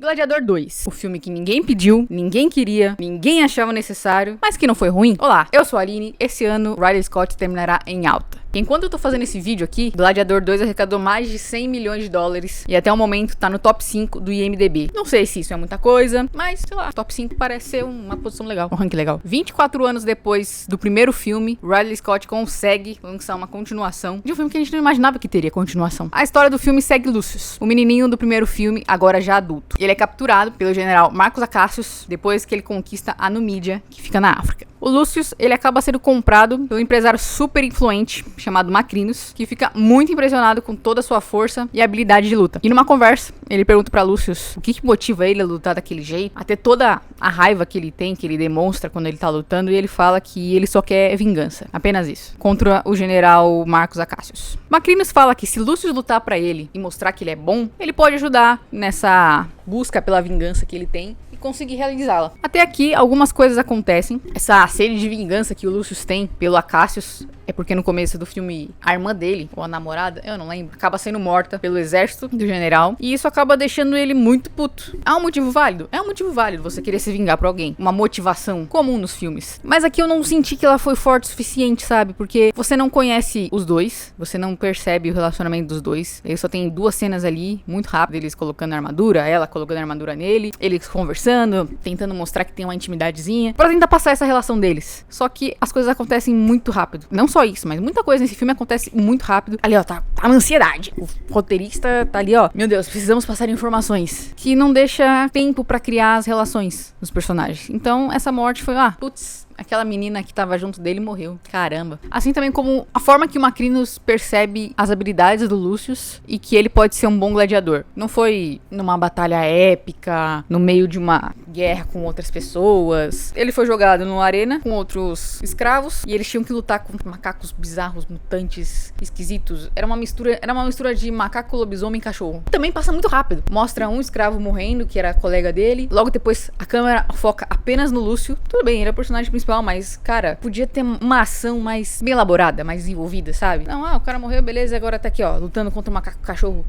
Gladiador 2, o filme que ninguém pediu, ninguém queria, ninguém achava necessário, mas que não foi ruim. Olá, eu sou a Aline, esse ano Ridley Scott terminará em alta. Enquanto eu tô fazendo esse vídeo aqui, Gladiador 2 arrecadou mais de 100 milhões de dólares e até o momento tá no top 5 do IMDb. Não sei se isso é muita coisa, mas sei lá, top 5 parece ser uma posição legal, um ranking legal. 24 anos depois do primeiro filme, Ridley Scott consegue lançar uma continuação de um filme que a gente não imaginava que teria continuação. A história do filme segue Lucius, o menininho do primeiro filme, agora já adulto. Ele é capturado pelo general Marcus Acacius depois que ele conquista a Numídia, que fica na África. O Lucius, ele acaba sendo comprado pelo empresário super influente chamado Macrinus, que fica muito impressionado com toda a sua força e habilidade de luta. E numa conversa, ele pergunta pra Lucius o que motiva ele a lutar daquele jeito, a ter toda a raiva que ele tem, que ele demonstra quando ele tá lutando, e ele fala que ele só quer vingança, apenas isso, contra o general Marcus Acacius. Macrinus fala que se Lucius lutar pra ele e mostrar que ele é bom, ele pode ajudar nessa busca pela vingança que ele tem e conseguir realizá-la. Até aqui, algumas coisas acontecem. Essa sede de vingança que o Lucius tem pelo Acacius é porque no começo do filme, a irmã dele, ou a namorada, eu não lembro, acaba sendo morta pelo exército do general. E isso acaba deixando ele muito puto. É um motivo válido? É um motivo válido você querer se vingar por alguém. Uma motivação comum nos filmes. Mas aqui eu não senti que ela foi forte o suficiente, sabe? Porque você não conhece os dois, você não percebe o relacionamento dos dois. Ele só tem duas cenas ali, muito rápido, eles colocando a armadura, ela colocando a armadura nele, eles conversando, tentando mostrar que tem uma intimidadezinha, pra tentar passar essa relação deles. Só que as coisas acontecem muito rápido. Não só isso, mas muita coisa nesse filme acontece muito rápido. Ali, ó, tá uma ansiedade. O roteirista tá ali, ó. Meu Deus, precisamos passar informações. Que não deixa tempo pra criar as relações dos personagens. Então, essa morte foi, putz, aquela menina que tava junto dele morreu. Caramba. Assim também como a forma que o Macrinus percebe as habilidades do Lucius e que ele pode ser um bom gladiador. Não foi numa batalha épica, no meio de uma guerra com outras pessoas. Ele foi jogado numa arena com outros escravos e eles tinham que lutar com macacos bizarros, mutantes, esquisitos. Era uma mistura de macaco, lobisomem e cachorro. Também passa muito rápido. Mostra um escravo morrendo, que era colega dele. Logo depois, a câmera foca apenas no Lúcio. Tudo bem, ele é o personagem principal, mas, cara, podia ter uma ação mais bem elaborada, mais desenvolvida, sabe? Não, o cara morreu, beleza, agora tá aqui, ó, lutando contra o macaco, cachorro,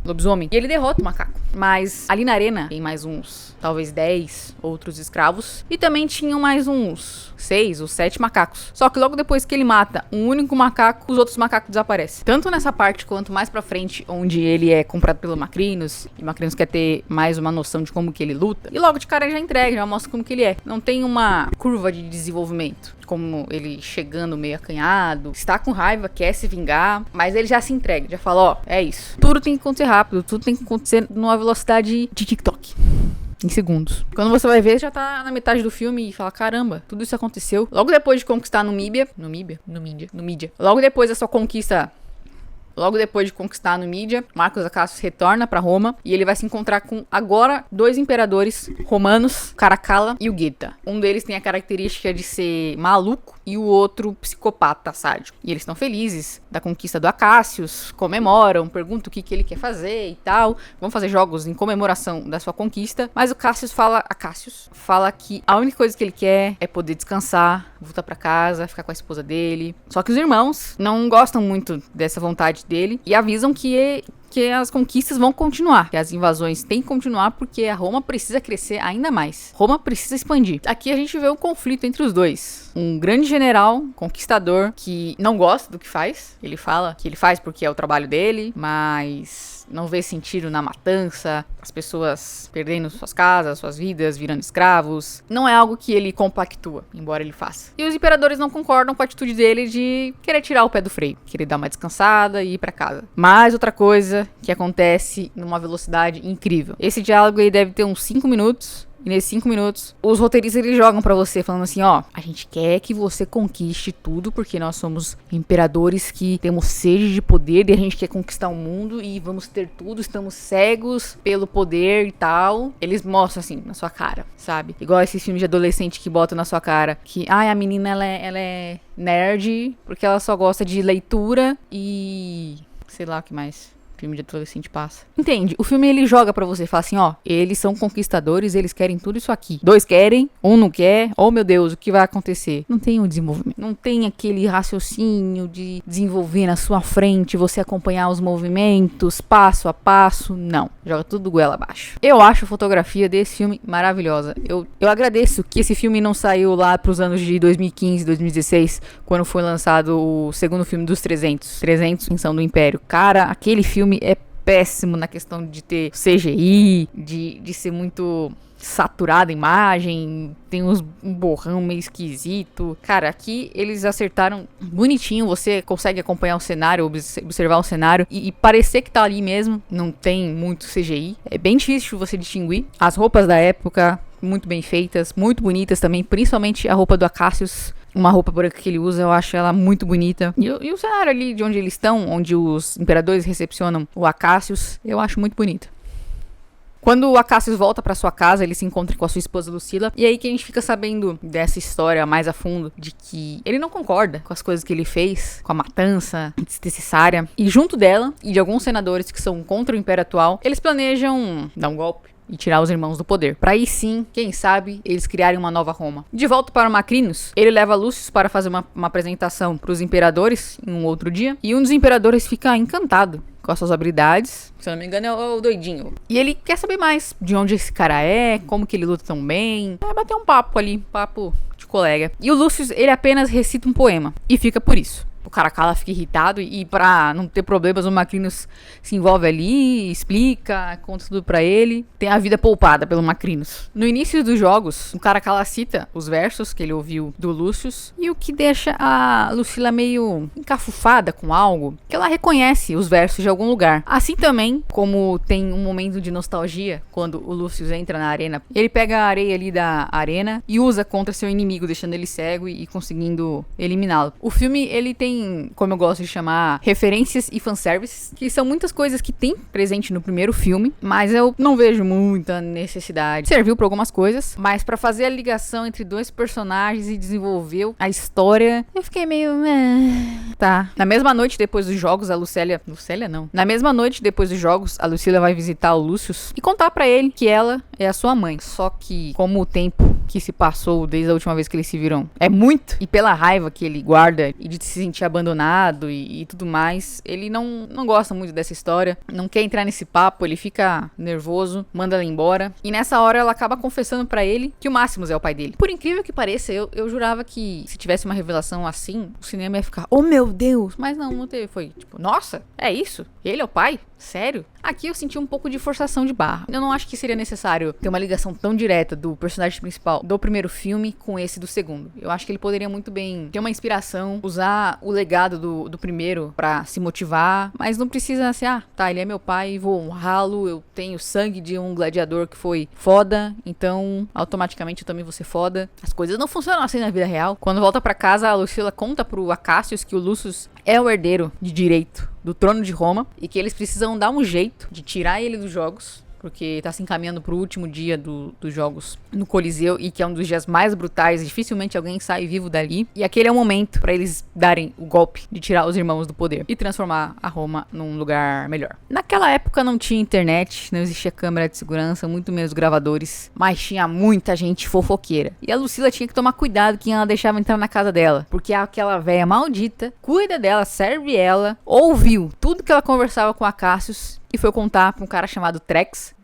lobisomem. E ele derrota o macaco. Mas ali na arena tem mais uns, talvez 10 outros escravos. E também tinham mais uns 6 ou 7 macacos. Só que logo depois que ele mata um único macaco, os outros macacos desaparecem. Tanto nessa parte quanto mais pra frente, onde ele é comprado pelo Macrinus. E o Macrinus quer ter mais uma noção de como que ele luta. E logo de cara ele já entrega, já mostra como que ele é. Não tem uma curva de desenvolvimento. Como ele chegando meio acanhado, está com raiva, quer se vingar, mas ele já se entrega, já fala, é isso. Tudo tem que acontecer rápido, tudo tem que acontecer numa velocidade de TikTok. Em segundos. Quando você vai ver, já tá na metade do filme e fala, caramba, tudo isso aconteceu. Logo depois de conquistar Numídia. Logo depois da sua conquista... Logo depois de conquistar a Numídia, Marcus Acacius retorna pra Roma e ele vai se encontrar com agora 2 imperadores romanos, Caracalla e o Geta. Um deles tem a característica de ser maluco e o outro psicopata, sádico. E eles estão felizes da conquista do Acacius, comemoram, perguntam o que ele quer fazer e tal. Vão fazer jogos em comemoração da sua conquista. Mas o Acacius fala que a única coisa que ele quer é poder descansar, voltar pra casa, ficar com a esposa dele. Só que os irmãos não gostam muito dessa vontade dele e avisam que as conquistas vão continuar, que as invasões têm que continuar porque a Roma precisa crescer ainda mais. Roma precisa expandir. Aqui a gente vê um conflito entre os dois. Um grande general, conquistador, que não gosta do que faz. Ele fala que ele faz porque é o trabalho dele, mas não vê sentido na matança, as pessoas perdendo suas casas, suas vidas, virando escravos. Não é algo que ele compactua, embora ele faça. E os imperadores não concordam com a atitude dele de querer tirar o pé do freio, querer dar uma descansada e ir pra casa. Mas outra coisa que acontece numa velocidade incrível. Esse diálogo aí deve ter uns 5 minutos. E nesses 5 minutos, os roteiristas eles jogam pra você, falando assim, a gente quer que você conquiste tudo, porque nós somos imperadores que temos sede de poder e a gente quer conquistar o mundo e vamos ter tudo, estamos cegos pelo poder e tal. Eles mostram assim, na sua cara, sabe? Igual esses filmes de adolescente que botam na sua cara que, a menina ela é nerd porque ela só gosta de leitura e sei lá o que mais. Filme de adolescente passa. Entende? O filme ele joga pra você, fala assim, ó, eles são conquistadores, eles querem tudo isso aqui. 2 querem, 1 não quer. Oh meu Deus, o que vai acontecer? Não tem um desenvolvimento. Não tem aquele raciocínio de desenvolver na sua frente, você acompanhar os movimentos, passo a passo. Não. Joga tudo goela abaixo. Eu acho a fotografia desse filme maravilhosa. Eu agradeço que esse filme não saiu lá pros anos de 2015, 2016, quando foi lançado o segundo filme dos 300. 300, Extinção do Império. Cara, aquele filme é péssimo na questão de ter CGI, de ser muito saturada a imagem, tem um borrão meio esquisito. Cara, aqui eles acertaram bonitinho, você consegue acompanhar o cenário, observar o cenário e parecer que tá ali mesmo, não tem muito CGI. É bem difícil você distinguir. As roupas da época, muito bem feitas, muito bonitas também, principalmente a roupa do Acacius. Uma roupa branca que ele usa, eu acho ela muito bonita. E o cenário ali de onde eles estão, onde os imperadores recepcionam o Acacius, eu acho muito bonito. Quando o Acacius volta pra sua casa, ele se encontra com a sua esposa Lucila. E aí que a gente fica sabendo dessa história mais a fundo, de que ele não concorda com as coisas que ele fez, com a matança desnecessária. E junto dela, e de alguns senadores que são contra o Império atual, eles planejam dar um golpe e tirar os irmãos do poder. Pra aí sim, quem sabe, eles criarem uma nova Roma. De volta para Macrinos, ele leva Lúcio para fazer uma apresentação pros imperadores em um outro dia. E um dos imperadores fica encantado com as suas habilidades. Se eu não me engano, é o doidinho. E ele quer saber mais de onde esse cara é, como que ele luta tão bem. Vai bater um papo ali, papo de colega. E o Lúcio, ele apenas recita um poema. E fica por isso. O Caracalla fica irritado e pra não ter problemas, o Macrinos se envolve ali, explica, conta tudo pra ele. Tem a vida poupada pelo Macrinos. No início dos jogos, o Caracalla cita os versos que ele ouviu do Lúcius, e o que deixa a Lucila meio encafufada com algo, que ela reconhece os versos de algum lugar. Assim também, como tem um momento de nostalgia, quando o Lúcius entra na arena, ele pega a areia ali da arena e usa contra seu inimigo, deixando ele cego e conseguindo eliminá-lo. O filme, ele tem, como eu gosto de chamar, referências e fanservices, que são muitas coisas que tem presente no primeiro filme, mas eu não vejo muita necessidade. Serviu pra algumas coisas, mas pra fazer a ligação entre dois personagens e desenvolver a história, eu fiquei meio... Tá. Na mesma noite depois dos jogos, a Lucélia não. Na mesma noite depois dos jogos, a Lucila vai visitar o Lúcius e contar pra ele que ela é a sua mãe. Só que, como o tempo que se passou desde a última vez que eles se viram é muito, e pela raiva que ele guarda e de se sentir abandonado e tudo mais, ele não gosta muito dessa história, não quer entrar nesse papo, ele fica nervoso, manda ela embora, e nessa hora ela acaba confessando pra ele que o Máximos é o pai dele. Por incrível que pareça, eu jurava que se tivesse uma revelação assim, o cinema ia ficar, oh meu Deus, mas não teve, foi tipo, nossa, é isso? Ele é o pai? Sério? Aqui eu senti um pouco de forçação de barra. Eu não acho que seria necessário ter uma ligação tão direta do personagem principal do primeiro filme com esse do segundo. Eu acho que ele poderia muito bem ter uma inspiração, usar o legado do primeiro pra se motivar, mas não precisa ser, tá, ele é meu pai, vou honrá-lo, eu tenho sangue de um gladiador que foi foda, então automaticamente eu também vou ser foda. As coisas não funcionam assim na vida real. Quando volta pra casa, a Lucila conta pro Acacius que o Lúcius é o herdeiro de direito do trono de Roma e que eles precisam dar um jeito de tirar ele dos jogos, porque tá se encaminhando pro último dia dos jogos no Coliseu e que é um dos dias mais brutais, dificilmente alguém sai vivo dali. E aquele é o momento pra eles darem o golpe de tirar os irmãos do poder e transformar a Roma num lugar melhor. Naquela época não tinha internet, não existia câmera de segurança, muito menos gravadores, mas tinha muita gente fofoqueira. E a Lucila tinha que tomar cuidado quem ela deixava entrar na casa dela, porque aquela véia maldita cuida dela, serve ela, ouviu tudo que ela conversava com a Cassius e foi contar pra um cara chamado Trax,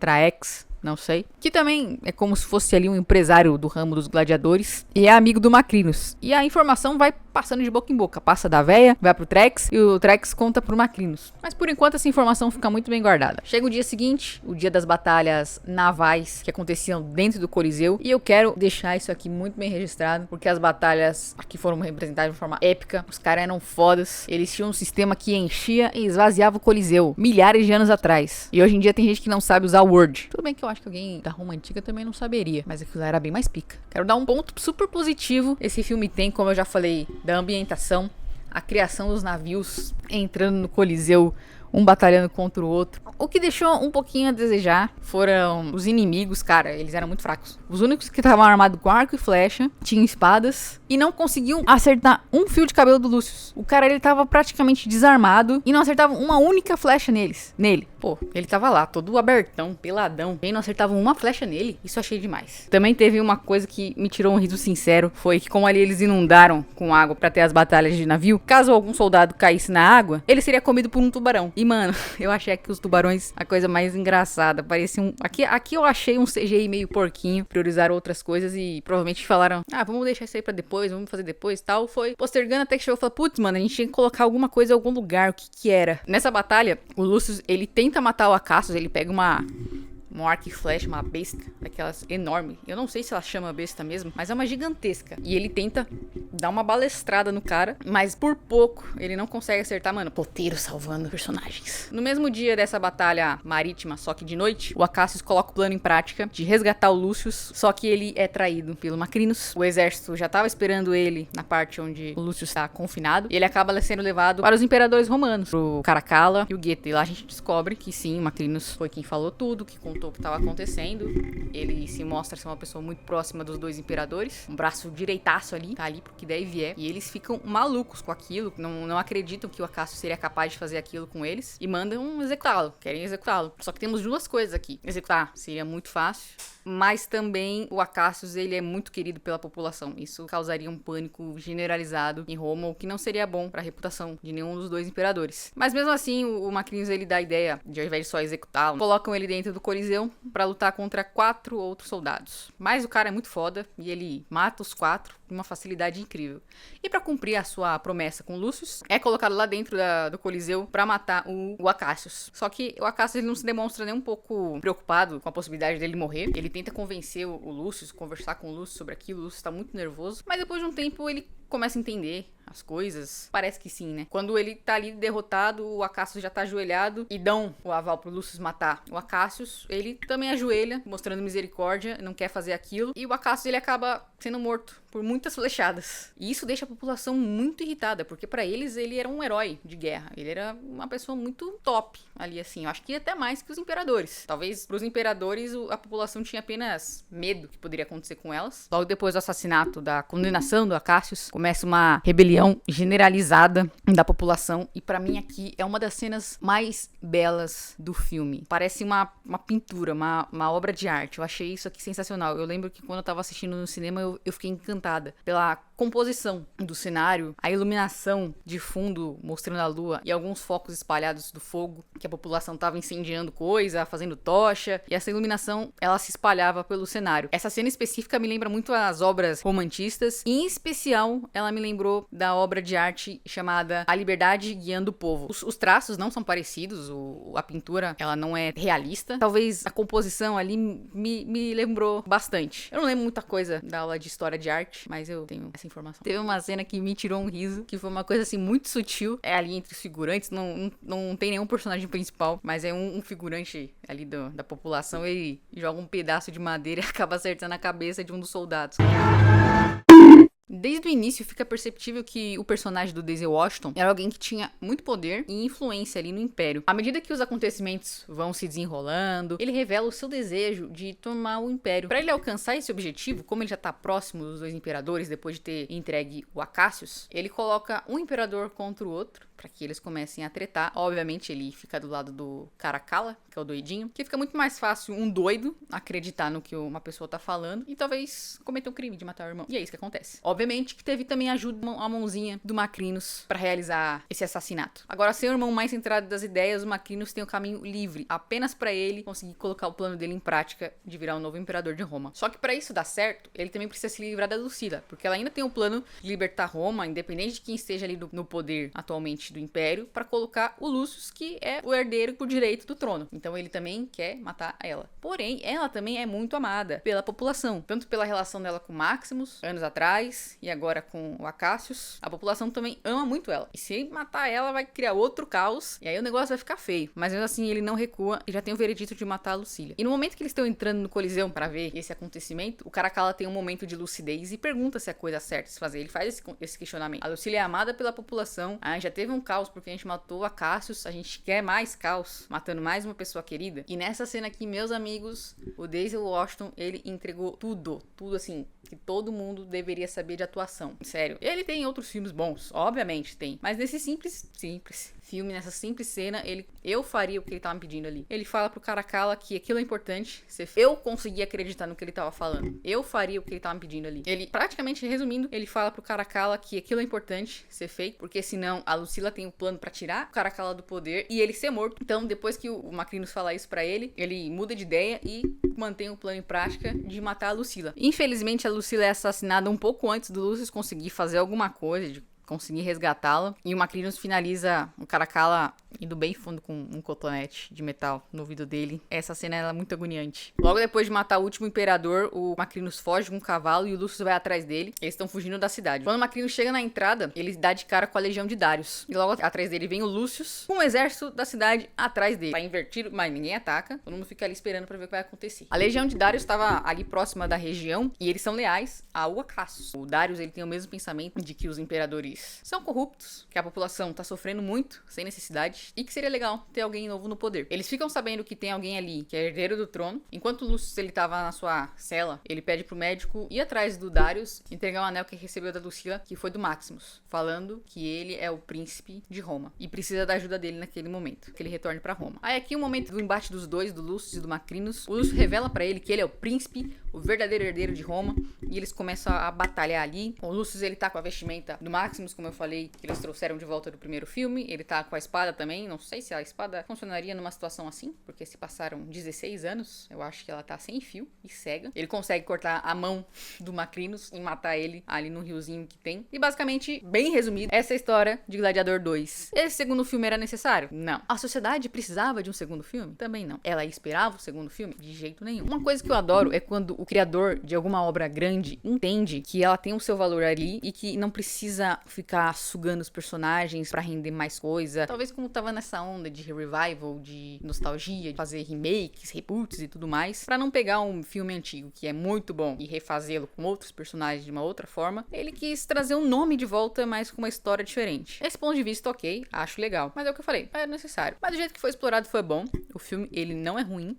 não sei, que também é como se fosse ali um empresário do ramo dos gladiadores e é amigo do Macrinos. E a informação vai passando de boca em boca, passa da véia, vai pro Trax e o Trax conta pro Macrinos. Mas por enquanto essa informação fica muito bem guardada. Chega o dia seguinte, o dia das batalhas navais que aconteciam dentro do Coliseu, e eu quero deixar isso aqui muito bem registrado, porque as batalhas aqui foram representadas de forma épica, os caras eram fodas, eles tinham um sistema que enchia e esvaziava o Coliseu milhares de anos atrás. E hoje em dia tem gente que não sabe usar o Word. Tudo bem que eu acho que alguém da Roma Antiga também não saberia, mas aquilo era bem mais pica. Quero dar um ponto super positivo. Esse filme tem, como eu já falei, da ambientação, a criação dos navios entrando no Coliseu, um batalhando contra o outro. O que deixou um pouquinho a desejar foram os inimigos, cara, eles eram muito fracos. Os únicos que estavam armados com arco e flecha, tinham espadas e não conseguiam acertar um fio de cabelo do Lucius. O cara, ele tava praticamente desarmado e não acertava uma única flecha nele. Pô, ele tava lá, todo abertão, peladão. Quem não acertava uma flecha nele, isso eu achei demais. Também teve uma coisa que me tirou um riso sincero, foi que como ali eles inundaram com água pra ter as batalhas de navio, caso algum soldado caísse na água, ele seria comido por um tubarão. E, mano, eu achei aqui os tubarões a coisa mais engraçada. Parecia um... Aqui eu achei um CGI meio porquinho, priorizaram outras coisas e provavelmente falaram, vamos deixar isso aí pra depois, vamos fazer depois e tal. Foi postergando até que chegou e falou, putz, mano, a gente tinha que colocar alguma coisa em algum lugar, o que era? Nessa batalha, o Lucius, ele tenta matar o Acacius, ele pega um arco e flecha, uma besta, daquelas enorme. Eu não sei se ela chama besta mesmo, mas é uma gigantesca. E ele tenta dar uma balestrada no cara, mas por pouco ele não consegue acertar, mano. Poteiro salvando personagens. No mesmo dia dessa batalha marítima, só que de noite, o Acacius coloca o plano em prática de resgatar o Lucius, só que ele é traído pelo Macrinus. O exército já tava esperando ele na parte onde o Lucius tá confinado, e ele acaba sendo levado para os imperadores romanos, pro Caracalla e o Geta. E lá a gente descobre que sim, o Macrinus foi quem falou tudo, que contou o que estava acontecendo. Ele se mostra ser uma pessoa muito próxima dos dois imperadores, um braço direitaço ali, tá ali porque daí vier, e eles ficam malucos com aquilo, não acreditam que o Acacius seria capaz de fazer aquilo com eles e mandam executá-lo, querem executá-lo. Só que temos duas coisas aqui. Executar seria muito fácil, mas também o Acacius, ele é muito querido pela população. Isso causaria um pânico generalizado em Roma, o que não seria bom para a reputação de nenhum dos dois imperadores. Mas mesmo assim, o Macrinus, ele dá a ideia de, ao invés de só executá-lo, colocam ele dentro do Coliseu para lutar contra 4 outros soldados. Mas o cara é muito foda e ele mata os 4 com uma facilidade incrível. E para cumprir a sua promessa com Lucius, é colocado lá dentro do Coliseu para matar o Acacius. Só que o Acacius, ele não se demonstra nem um pouco preocupado com a possibilidade dele morrer. Ele tenta convencer o Lucius, conversar com o Lucius sobre aquilo. O Lucius tá muito nervoso, mas depois de um tempo ele começa a entender as coisas. Parece que sim, né? Quando ele tá ali derrotado, o Acacius já tá ajoelhado e dão o aval pro Lucius matar o Acacius. Ele também ajoelha, mostrando misericórdia, não quer fazer aquilo. E o Acacius, ele acaba sendo morto por muitas flechadas. E isso deixa a população muito irritada, porque pra eles ele era um herói de guerra. Ele era uma pessoa muito top ali, assim. Eu acho que até mais que os imperadores. Talvez pros imperadores a população tinha apenas medo que poderia acontecer com elas. Logo depois do assassinato, da condenação do Acacius, começa uma rebelião generalizada da população, e pra mim aqui é uma das cenas mais belas do filme. Parece uma pintura, uma obra de arte. Eu achei isso aqui sensacional. Eu lembro que quando eu tava assistindo no cinema, eu fiquei encantada pela composição do cenário, a iluminação de fundo mostrando a lua e alguns focos espalhados do fogo, que a população tava incendiando coisa, fazendo tocha, e essa iluminação, ela se espalhava pelo cenário. Essa cena específica me lembra muito as obras romantistas, e em especial ela me lembrou da obra de arte chamada A Liberdade Guiando o Povo. Os traços não são parecidos, a pintura, ela não é realista. Talvez a composição ali me lembrou bastante. Eu não lembro muita coisa da aula de história de arte, mas eu tenho essa informação. Teve uma cena que me tirou um riso, que foi uma coisa assim muito sutil. É ali entre os figurantes, não tem nenhum personagem principal, mas é um figurante ali da população. Ele joga um pedaço de madeira e acaba acertando a cabeça de um dos soldados. Desde o início fica perceptível que o personagem do Denzel Washington era alguém que tinha muito poder e influência ali no Império. À medida que os acontecimentos vão se desenrolando, ele revela o seu desejo de tomar o Império. Para ele alcançar esse objetivo, como ele já tá próximo dos dois imperadores depois de ter entregue o Acacius, ele coloca um imperador contra o outro para que eles comecem a tretar. Obviamente ele fica do lado do Caracalla, que é o doidinho, que fica muito mais fácil um doido acreditar no que uma pessoa tá falando e talvez cometer um crime de matar o irmão. E é isso que acontece. Obviamente que teve também ajuda, a mãozinha do Macrinus para realizar esse assassinato. Agora, sem o irmão mais centrado das ideias, o Macrinus tem o caminho livre, apenas para ele conseguir colocar o plano dele em prática de virar o novo imperador de Roma. Só que para isso dar certo, ele também precisa se livrar da Lucila, porque ela ainda tem o plano de libertar Roma, independente de quem esteja ali no poder atualmente do Império, para colocar o Lucius, que é o herdeiro por direito do trono. Então ele também quer matar ela. Porém, ela também é muito amada pela população, tanto pela relação dela com Maximus, anos atrás, e agora com o Acacius. A população também ama muito ela. E se matar ela, vai criar outro caos, e aí o negócio vai ficar feio. Mas mesmo assim, ele não recua e já tem o veredito de matar a Lucília. E no momento que eles estão entrando no Coliseu para ver esse acontecimento, o Caracalla tem um momento de lucidez e pergunta se é a coisa certa de se fazer. Ele faz esse questionamento. A Lucília é amada pela população, já teve um caos porque a gente matou a Cassius, a gente quer mais caos, matando mais uma pessoa querida. E nessa cena aqui, meus amigos, o Denzel Washington, ele entregou tudo assim, que todo mundo deveria saber de atuação. Sério, ele tem outros filmes bons, obviamente tem, mas nesse simples filme, nessa simples cena, eu faria o que ele tava me pedindo ali. Ele fala pro Caracalla que aquilo é importante, eu consegui acreditar no que ele tava falando. Eu faria o que ele tava me pedindo ali. Ele, praticamente resumindo, ele fala pro Caracalla que aquilo é importante ser feito, porque senão a Lucilla tem um plano pra tirar o Caracalla do poder e ele ser morto. Então, depois que o Macrinus fala isso pra ele muda de ideia e mantém o plano em prática de matar a Lucilla. Infelizmente, a Lucilla é assassinada um pouco antes do Lucius conseguir fazer alguma coisa, de conseguir resgatá-la. E o Macrinus finaliza o Caracalla indo bem fundo com um cotonete de metal no ouvido dele. Essa cena é muito agoniante. Logo depois de matar o último imperador, o Macrinus foge com um cavalo e o Lucius vai atrás dele. Eles estão fugindo da cidade. Quando o Macrinus chega na entrada, ele dá de cara com a legião de Darius. E logo atrás dele vem o Lucius com o exército da cidade atrás dele. Tá invertido, mas ninguém ataca. Todo mundo fica ali esperando pra ver o que vai acontecer. A legião de Darius estava ali próxima da região e eles são leais ao Cassius. O Darius, ele tem o mesmo pensamento de que os imperadores são corruptos, que a população tá sofrendo muito, sem necessidade, e que seria legal ter alguém novo no poder. Eles ficam sabendo que tem alguém ali que é herdeiro do trono. Enquanto o Lucius, ele tava na sua cela, ele pede pro médico ir atrás do Darius, entregar o anel que recebeu da Lucilla, que foi do Maximus, falando que ele é o príncipe de Roma e precisa da ajuda dele naquele momento, que ele retorne pra Roma. Aí aqui o momento do embate dos dois, do Lucius e do Macrinus, o Lucius revela pra ele que ele é o príncipe, o verdadeiro herdeiro de Roma, e eles começam a batalhar ali. O Lucius, ele tá com a vestimenta do Maximus, como eu falei, que eles trouxeram de volta do primeiro filme. Ele tá com a espada também. Não sei se a espada funcionaria numa situação assim, porque se passaram 16 anos, eu acho que ela tá sem fio e cega. Ele consegue cortar a mão do Macrinus e matar ele ali no riozinho que tem. E basicamente, bem resumido, essa é a história de Gladiador 2. Esse segundo filme era necessário? Não. A sociedade precisava de um segundo filme? Também não. Ela esperava o segundo filme? De jeito nenhum. Uma coisa que eu adoro é quando o criador de alguma obra grande entende que ela tem o seu valor ali e que não precisa ficar sugando os personagens pra render mais coisa. Talvez como tava nessa onda de revival, de nostalgia, de fazer remakes, reboots e tudo mais, pra não pegar um filme antigo que é muito bom e refazê-lo com outros personagens de uma outra forma, ele quis trazer um nome de volta, mas com uma história diferente. Esse ponto de vista, ok, acho legal. Mas é o que eu falei, é necessário. Mas do jeito que foi explorado foi bom. O filme, ele não é ruim,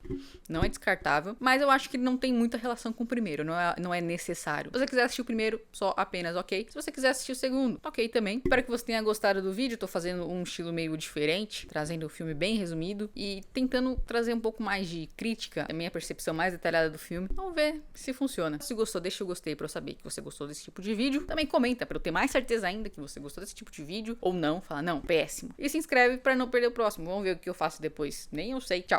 não é descartável, mas eu acho que ele não tem muita relação com o primeiro, não é necessário. Se você quiser assistir o primeiro, só apenas ok. Se você quiser assistir o segundo, ok também. Espero que você tenha gostado do vídeo. Tô fazendo um estilo meio diferente, trazendo o filme bem resumido e tentando trazer um pouco mais de crítica, a minha percepção mais detalhada do filme. Vamos ver se funciona. Se gostou, deixa o gostei pra eu saber que você gostou desse tipo de vídeo. Também comenta pra eu ter mais certeza ainda que você gostou desse tipo de vídeo ou não. Fala, não, péssimo. E se inscreve pra não perder o próximo. Vamos ver o que eu faço depois. Nem eu sei. Tchau.